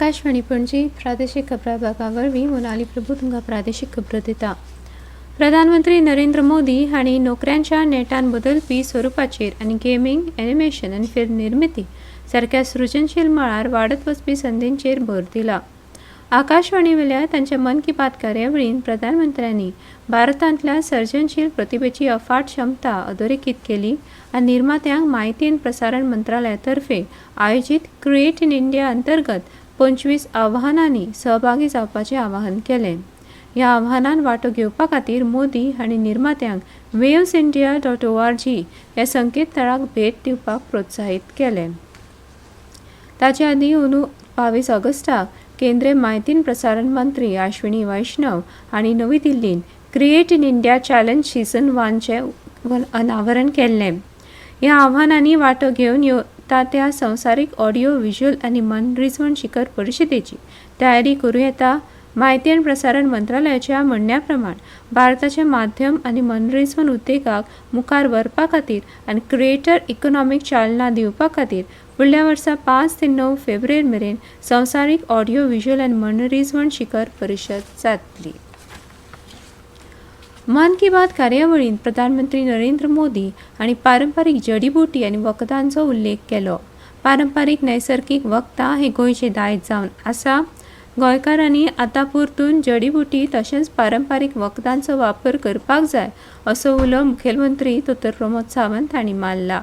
आकाशवाणी पणजी प्रादेशिक खबरां विभागावरवीं मोनाली प्रभू तुमकां प्रादेशीक खबरो दिता। प्रधानमंत्री नरेंद्र मोदी हांणी नोकऱ्यांच्या नेटान बदलपी स्वरुपाचेर आनी गेमिंग, एनिमेशन आनी फिल्म निर्मिती सारक्या सृजनशील मळार वाडत वचपी संदींचेर भर दिला। आकाशवाणी वेल्या तांच्या मन की बात कार्यावळींत प्रधानमंत्र्यांनी भारतांतल्या सर्जनशील प्रतिभेची अफाट क्षमता अधोरेखीत केली आनी निर्मात्यांक म्हायती आनी प्रसारण मंत्रालयातर्फे आयोजीत क्रिएट इन इंडिया अंतर्गत 25 आव्हानांनी सहभागी जावपाचें आवाहन केलें। ह्या आव्हानांत वांटो घेवपा खातीर मोदी हांणी निर्मात्यांक wavesindia.org ह्या संकेतथळाक भेट दिवपाक प्रोत्साहीत केलें। ताचे आदीं 22 ऑगस्टाक केंद्रीय म्हायती आनी प्रसारण मंत्री अश्विनी वैष्णव हांणी नवी दिल्लींत create in India challenge season 1 चें अनावरण केल्लें। ह्या आव्हानांनी वांटो घेवन येता त्या संवसारीक ऑडिओ व्हिज्युअल आनी मनरिजवण शिखर परिशदेची तयारी करूं येता। म्हायती आनी प्रसारण मंत्रालयाच्या म्हणण्या प्रमाण भारताचे माध्यम आनी मनरिजवण उद्देगाक मुखार व्हरपा खातीर आनी क्रिएटर इकॉनॉमीक चालना दिवपा खातीर फुडल्या वर्सा 5 ते 9 फेब्रुवारी मेरेन संवसारीक ऑडिओ व्हिज्युअल आनी मनरिजवण शिखर परिशद जातली। मन की बात कार्यावळींत प्रधानमंत्री नरेंद्र मोदी हांणी पारंपारीक जडीबुटी आनी वखदांचो उल्लेख केलो। पारंपारीक नैसर्गिक वखदां हे गोंयचे दायज जावन आसा। गोंयकारांनी आतां परतून जडीबुटी तशेंच पारंपारीक वखदांचो वापर करपाक जाय असो उलो मुखेलमंत्री दोतोर प्रमोद सावंत हांणी मारला।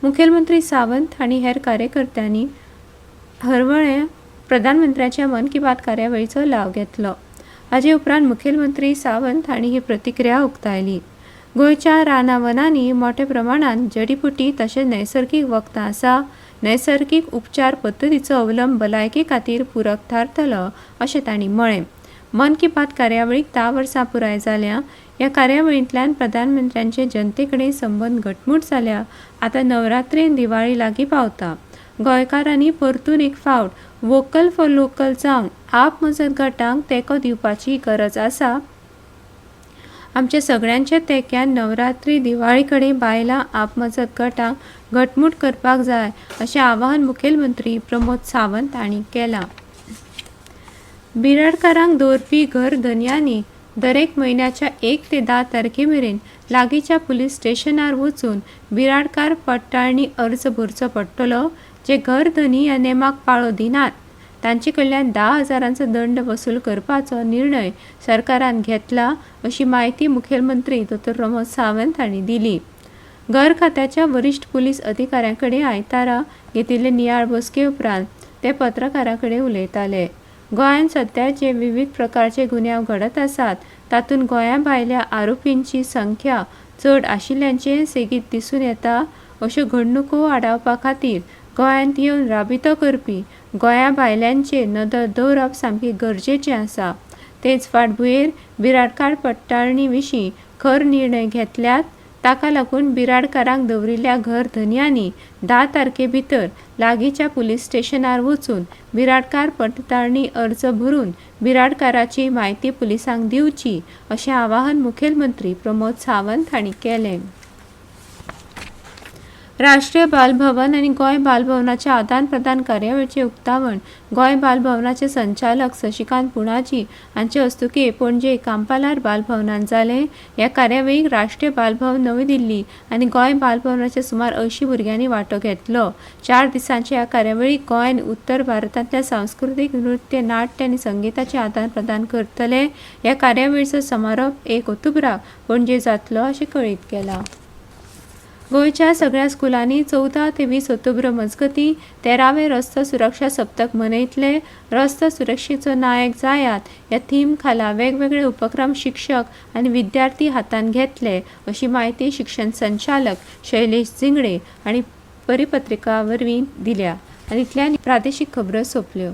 मुखेलमंत्री सावंत हांणी हेर कार्यकर्त्यांनी हरवळ्या प्रधानमंत्र्याच्या मन की बात कार्यावळीचो लाव घेतलो। हाचे उपरांत मुखेलमंत्री सावंत हांणी ही प्रतिक्रिया उक्तायली। गोंयच्या रानावनांनी मोठ्या प्रमाणांत जडीबुटी तशेंच नैसर्गिक वखदां आसा। नैसर्गिक उपचार पद्दतीचो अवलंब भलायके खातीर पूरक थारतलो अशें तांणी म्हळें। मन की बात कार्यावळीक 10 वर्सां पुराय जाल्या। ह्या कार्यावळींतल्यान प्रधानमंत्र्यांचे जनते कडेन संबंद घटमूट जाल्या। आतां नवरात्री आनी दिवाळी लागीं पावता। गोंयकारांनी परतून एक फावट वोकल फॉर लोकल जावन आपमजत गटांक तेंको दिवपाची गरज आसा। आमच्या सगळ्यांच्या तेंक्यान नवरात्री दिवाळी कडेन बायलां आपमजत गटांक घटमूट करपाक जाय अशें आवाहन मुखेलमंत्री प्रमोद सावंत हांणी केलां। बिराडकारांक दवरपी घर धन्यांनी दरेक म्हयन्याच्या 1 ते 10 तारखे मेरेन लागींच्या पुलीस स्टेशनार वचून बिराडकार पडटाळणी अर्ज भरचो पडटलो। जे घर धनी ह्या नेमाक पाळो दिनात तांचे कडल्यान 10,000 दंड वसूल करपाचो निर्णय सरकारान घेतला अशी माहिती मुखेलमंत्री दोतोर प्रमोद सावंत हांणी दिली। घर खात्याच्या वरिश्ठ पुलीस अधिकाऱ्यां कडेन आयतारा घेतिल्ले नियाळ बसके उपरांत ते पत्रकारां कडेन उलयताले। गोंयांत सध्या जे विविध प्रकारचे गुन्यांव घडत आसात तातूंत गोंया भायल्या आरोपींची संख्या चड आशिल्ल्याचें सेगीत दिसून येता। अश्यो घडणुको आडावपा खातीर गोंयांत येवन राबितो करपी गोंया भायल्यांचेर नदर दवरप सामकें गरजेचें आसा। तेच फाटभुंयेर बिराडकार पडटाळणी विशीं खर निर्णय घेतल्यात। ताका लागून बिराडकारांक दवरिल्ल्या घर धन्यांनी 10 तारखे भितर लागींच्या पुलीस स्टेशनार वचून बिराडकार पडटाळणी अर्ज भरून बिराडकाराची म्हायती पुलिसांक दिवची अशें आवाहन मुखेलमंत्री प्रमोद सावंत हांणी केलें। राष्ट्रीय बाल भवन आनी गोंय बाल भवनाच्या आदान प्रदान कार्यावळीचें उक्तावण गोंय बाल भवनाचे संचालक शशिकांत पुणाजी हांचे हस्तुकी पणजे कांपालार बाल भवनांत जालें। ह्या कार्यावळीक राष्ट्रीय बाल भवन नवी दिल्ली आनी गोंय बाल भवनाच्या सुमार 80 भुरग्यांनी वांटो घेतलो। 4 दिसांचे ह्या कार्यावळीक गोंय आनी उत्तर भारतांतल्या सांस्कृतीक नृत्य, नाट्य आनी संगीताचें आदान प्रदान करतले। ह्या कार्यावळीचो समारोप 1 ऑक्टोबराक पणजे जातलो अशें कळीत केलां। गोंयच्या सगळ्या स्कुलांनी 14 ते 20 ऑक्टोबर मजगतीं 13वें रस्तो सुरक्षा सप्तक मनयतले। रस्तो सुरक्षेचो नायक जायात ह्या थीम खाला वेगवेगळे उपक्रम शिक्षक आनी विद्यार्थी हातांत घेतले अशी माहिती शिक्षण संचालक शैलेश जिंगडे हांणी परिपत्रका वरवीं दिल्या। आनी इतल्यान प्रादेशीक खबरो सोंपल्यो।